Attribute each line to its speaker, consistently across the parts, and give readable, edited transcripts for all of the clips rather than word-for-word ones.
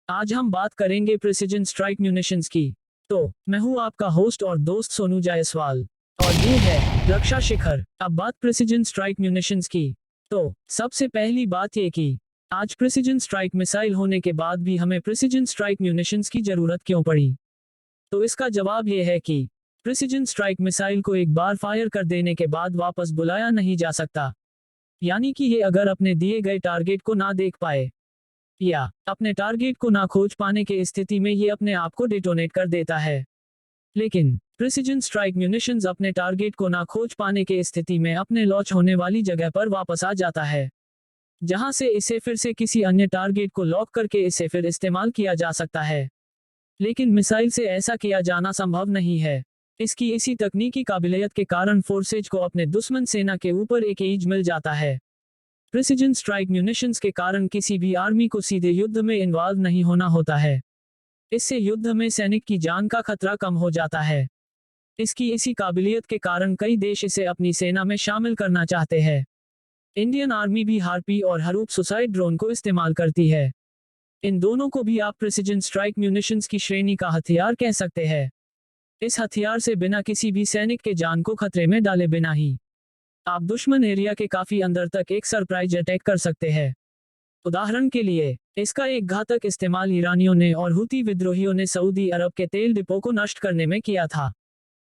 Speaker 1: आज हम बात करेंगे प्रिसिजन स्ट्राइक म्यूनिशंस की। तो मैं हूं आपका होस्ट और दोस्त सोनू जायसवाल और ये है रक्षा शिखर। अब बात प्रिसिजन स्ट्राइक म्यूनिशंस की। तो सबसे पहली बात ये कि आज प्रिसिजन स्ट्राइक मिसाइल होने के बाद भी हमें प्रिसिजन स्ट्राइक म्यूनिशंस की जरूरत क्यों पड़ी। तो इसका जवाब ये है कि प्रिसिजन स्ट्राइक मिसाइल को एक बार फायर कर देने के बाद वापस बुलाया नहीं जा सकता। यानी कि ये अगर अपने दिए गए टारगेट को ना देख पाए या अपने टारगेट को ना खोज पाने के स्थिति में ये अपने आप को डिटोनेट कर देता है। लेकिन प्रिसिजन स्ट्राइक म्यूनिशंस अपने टारगेट को ना खोज पाने के स्थिति में अपने लॉन्च होने वाली जगह पर वापस आ जाता है, जहां से इसे फिर से किसी अन्य टारगेट को लॉक करके इसे फिर इस्तेमाल किया जा सकता है। लेकिन मिसाइल से ऐसा किया जाना संभव नहीं है। इसकी इसी तकनीकी काबिलियत के कारण फोर्सेज को अपने दुश्मन सेना के ऊपर एक एज मिल जाता है। प्रिसिजन स्ट्राइक म्यूनिशंस के कारण किसी भी आर्मी को सीधे युद्ध में इन्वॉल्व नहीं होना होता है। इससे युद्ध में सैनिक की जान का खतरा कम हो जाता है। इसकी इसी काबिलियत के कारण कई देश इसे अपनी सेना में शामिल करना चाहते हैं। इंडियन आर्मी भी हार्पी और हरूप सुसाइड ड्रोन को इस्तेमाल करती है। इन दोनों को भी आप प्रिसिजन स्ट्राइक म्यूनिशंस की श्रेणी का हथियार कह सकते हैं। इस हथियार से बिना किसी भी सैनिक के जान को खतरे में डाले बिना ही आप दुश्मन एरिया के काफी अंदर तक एक सरप्राइज अटैक कर सकते हैं। उदाहरण के लिए इसका एक घातक इस्तेमाल ईरानियों ने और हुती विद्रोहियों ने सऊदी अरब के तेल डिपो को नष्ट करने में किया था।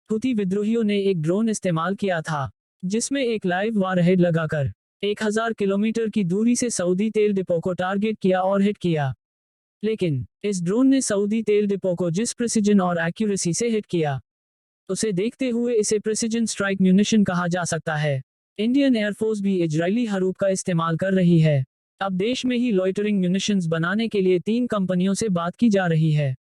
Speaker 1: हुती विद्रोहियों ने एक ड्रोन इस्तेमाल किया था जिसमें एक लाइव वारहेड लगाकर 1000 किलोमीटर की दूरी से सऊदी तेल डिपो को टारगेट किया और हिट किया। लेकिन इस ड्रोन ने सऊदी तेल डिपो को जिस प्रिसिजन और एक्यूरेसी से हिट किया, उसे देखते हुए इसे प्रिसिजन स्ट्राइक म्यूनिशन कहा जा सकता है। इंडियन एयरफोर्स भी इजरायली हरूप का इस्तेमाल कर रही है। अब देश में ही लॉइटरिंग म्यूनिशंस बनाने के लिए 3 कंपनियों से बात की जा रही है,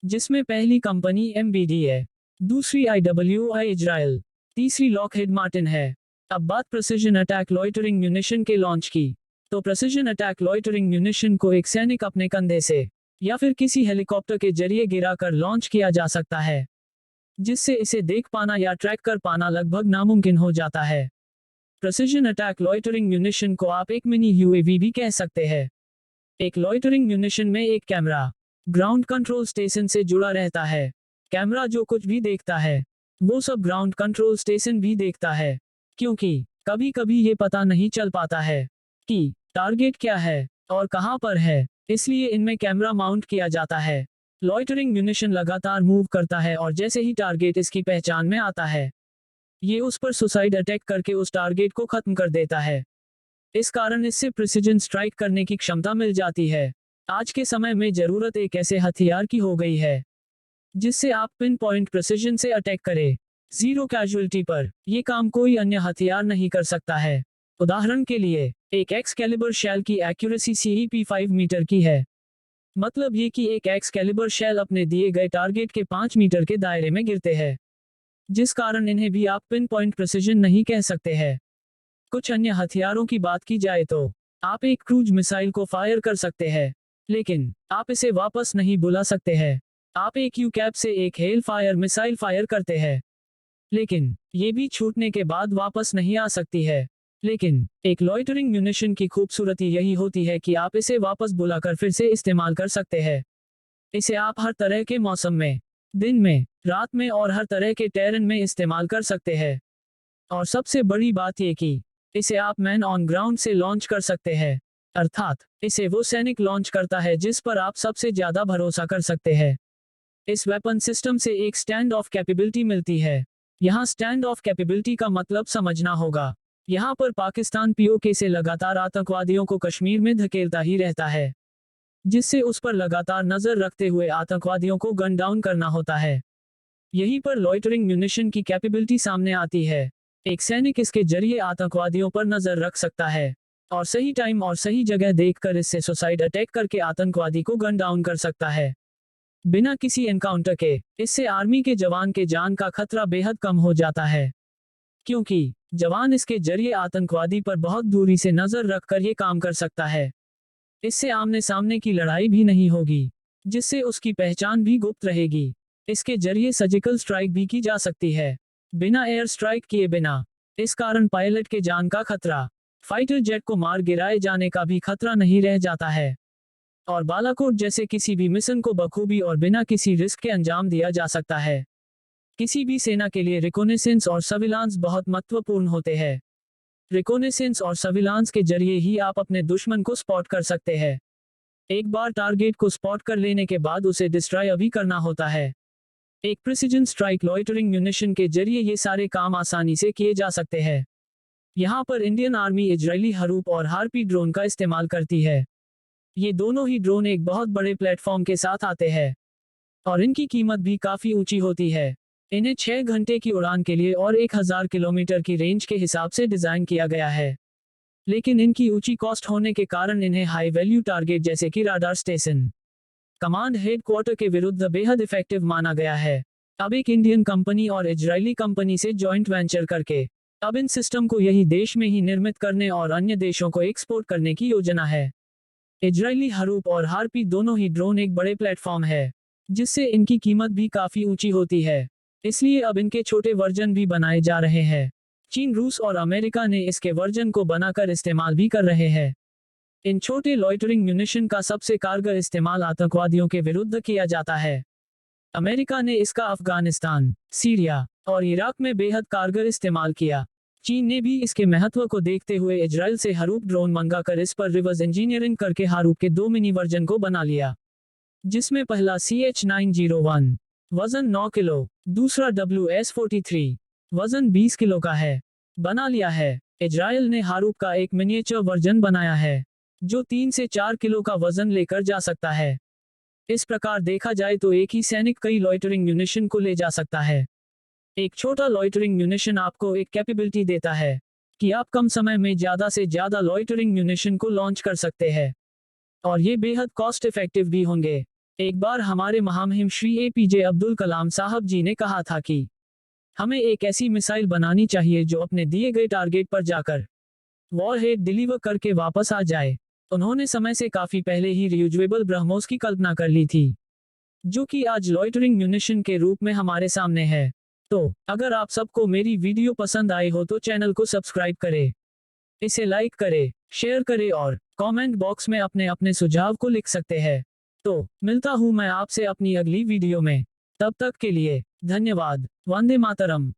Speaker 1: जिसमें पहली कंपनी MBD है, दूसरी IWI इजराइल, तीसरी लॉकहीड मार्टिन है। अब बात प्रिसिजन अटैक लॉइटरिंग म्यूनिशन के लॉन्च की। तो प्रिसिजन अटैक लॉइटरिंग म्यूनिशन को एक सैनिक अपने कंधे से या फिर किसी हेलीकॉप्टर के जरिए गिराकर लॉन्च किया जा सकता है, जिससे इसे देख पाना या ट्रैक कर पाना लगभग नामुमकिन हो जाता है। प्रिसिजन अटैक लॉइटरिंग म्यूनिशन को आप एक मिनी UAV भी कह सकते हैं। एक लॉइटरिंग म्यूनिशन में एक कैमरा ग्राउंड कंट्रोल स्टेशन से जुड़ा रहता है। कैमरा जो कुछ भी देखता है वो सब ग्राउंड कंट्रोल स्टेशन भी देखता है, क्योंकि कभी कभी ये पता नहीं चल पाता है कि टारगेट क्या है और कहां पर है, इसलिए इनमें कैमरा माउंट किया जाता है। लॉइटरिंग म्यूनिशन लगातार मूव करता है और जैसे ही टारगेट इसकी पहचान में आता है, ये उस पर सुसाइड अटैक करके उस टारगेट को खत्म कर देता है। इस कारण इससे प्रिसिजन स्ट्राइक करने की क्षमता मिल जाती है। आज के समय में जरूरत एक ऐसे हथियार की हो गई है जिससे आप पिन पॉइंट प्रिसिजन से अटैक करें, जीरो कैजुअलिटी पर। यह काम कोई अन्य हथियार नहीं कर सकता है। उदाहरण के लिए एक एक्सकैलिबर शेल की एक्यूरेसी CEP 5 मीटर की है। मतलब ये कि एक एक्सकैलिबर शेल अपने दिए गए टारगेट के 5 मीटर के दायरे में गिरते हैं, जिस कारण इन्हें भी आप पिन पॉइंट प्रिसिजन नहीं कह सकते हैं। कुछ अन्य हथियारों की बात की जाए तो आप एक क्रूज मिसाइल को फायर कर सकते हैं, लेकिन आप इसे वापस नहीं बुला सकते हैं। आप एक यूकैप से एक हेल फायर मिसाइल फायर करते हैं, लेकिन ये भी छूटने के बाद वापस नहीं आ सकती है। लेकिन एक लॉइटरिंग म्यूनिशन की खूबसूरती यही होती है कि आप इसे वापस बुलाकर फिर से इस्तेमाल कर सकते हैं। इसे आप हर तरह के मौसम में, दिन में, रात में और हर तरह के टेरेन में इस्तेमाल कर सकते हैं। और सबसे बड़ी बात ये कि इसे आप मैन ऑन ग्राउंड से लॉन्च कर सकते हैं, अर्थात इसे वो सैनिक लॉन्च करता है जिस पर आप सबसे ज्यादा भरोसा कर सकते हैं। इस वेपन सिस्टम से एक स्टैंड ऑफ कैपेबिलिटी मिलती है। यहाँ स्टैंड ऑफ कैपेबिलिटी का मतलब समझना होगा। यहाँ पर पाकिस्तान POK से लगातार आतंकवादियों को कश्मीर में धकेलता ही रहता है, जिससे उस पर लगातार नजर रखते हुए आतंकवादियों को गन डाउन करना होता है। यहीं पर लॉइटरिंग म्यूनिशन की कैपेबिलिटी सामने आती है। एक सैनिक इसके जरिए आतंकवादियों पर नजर रख सकता है और सही टाइम और सही जगह देखकर इससे सुसाइड अटैक करके आतंकवादी को गन डाउन कर सकता है बिना किसी एनकाउंटर के। इससे आर्मी के जवान के जान का खतरा बेहद कम हो जाता है, क्योंकि जवान इसके जरिए आतंकवादी पर बहुत दूरी से नजर रखकर ये काम कर सकता है। इससे आमने सामने की लड़ाई भी नहीं होगी, जिससे उसकी पहचान भी गुप्त रहेगी। इसके जरिए सर्जिकल स्ट्राइक भी की जा सकती है बिना एयर स्ट्राइक किए बिना। इस कारण पायलट के जान का खतरा, फाइटर जेट को मार गिराए जाने का भी खतरा नहीं रह जाता है। और बालाकोट जैसे किसी भी मिशन को बखूबी और बिना किसी रिस्क के अंजाम दिया जा सकता है। किसी भी सेना के लिए रिकोनेसेंस और सर्विलांस बहुत महत्वपूर्ण होते हैं। रिकोनेसेंस और सर्विलांस के जरिए ही आप अपने दुश्मन को स्पॉट कर सकते हैं। एक बार टारगेट को स्पॉट कर लेने के बाद उसे डिस्ट्रॉय भी करना होता है। एक प्रिसिजन स्ट्राइक लॉइटरिंग म्यूनिशन के जरिए ये सारे काम आसानी से किए जा सकते हैं। यहाँ पर इंडियन आर्मी इजरायली हरूप और हार्पी ड्रोन का इस्तेमाल करती है। ये दोनों ही ड्रोन एक बहुत बड़े प्लेटफॉर्म के साथ आते हैं और इनकी कीमत भी काफी ऊंची होती है। इन्हें 6 घंटे की उड़ान के लिए और 1000 किलोमीटर की रेंज के हिसाब से डिजाइन किया गया है। लेकिन इनकी ऊंची कॉस्ट होने के कारण इन्हें हाई वैल्यू टारगेट जैसे कि राडार स्टेशन, कमांड हेडक्वार्टर के विरुद्ध बेहद इफेक्टिव माना गया है। अब एक इंडियन कंपनी और इजरायली कंपनी से जॉइंट वेंचर करके अब इन सिस्टम को यही देश में ही निर्मित करने और अन्य देशों को एक्सपोर्ट करने की योजना है। इजरायली हरूप और हार्पी दोनों ही ड्रोन एक बड़े प्लेटफॉर्म है, जिससे इनकी कीमत भी काफी ऊंची होती है। इसलिए अब इनके छोटे वर्जन भी बनाए जा रहे हैं। चीन, रूस और अमेरिका ने इसके वर्जन को बनाकर इस्तेमाल भी कर रहे हैं। इन छोटे लॉइटरिंग म्यूनिशन का सबसे कारगर इस्तेमाल आतंकवादियों के विरुद्ध किया जाता है। अमेरिका ने इसका अफगानिस्तान, सीरिया और इराक में बेहद कारगर इस्तेमाल किया। चीन ने भी इसके महत्व को देखते हुए इजराइल से हरूप ड्रोन मंगाकर इस पर रिवर्स इंजीनियरिंग करके हरूप के 2 मिनी वर्जन को बना लिया, जिसमें पहला CH-901 वजन 9 किलो, दूसरा WS-43 वजन 20 किलो का है, बना लिया है। इजराइल ने हरूप का एक मिनिएचर वर्जन बनाया है, जो 3 से 4 किलो का वजन लेकर जा सकता है। इस प्रकार देखा जाए तो एक ही सैनिक कई लॉइटरिंग म्यूनिशन को ले जा सकता है। एक छोटा लॉइटरिंग म्यूनिशन आपको एक कैपेबिलिटी देता है कि आप कम समय में ज्यादा से ज्यादा लॉइटरिंग म्यूनिशन को लॉन्च कर सकते हैं, और ये बेहद कॉस्ट इफेक्टिव भी होंगे। एक बार हमारे महामहिम श्री APJ अब्दुल कलाम साहब जी ने कहा था कि हमें एक ऐसी मिसाइल बनानी चाहिए जो अपने दिए गए टारगेट पर जाकर वॉरहेड डिलीवर करके वापस आ जाए। उन्होंने समय से काफी पहले ही रियूजेबल ब्रह्मोस की कल्पना कर ली थी, जो कि आज लॉइटरिंग म्यूनिशन के रूप में हमारे सामने है। तो अगर आप सबको मेरी वीडियो पसंद आई हो तो चैनल को सब्सक्राइब करें, इसे लाइक करें, शेयर करें और कमेंट बॉक्स में अपने अपने सुझाव को लिख सकते हैं। तो मिलता हूं मैं आपसे अपनी अगली वीडियो में। तब तक के लिए धन्यवाद। वंदे मातरम।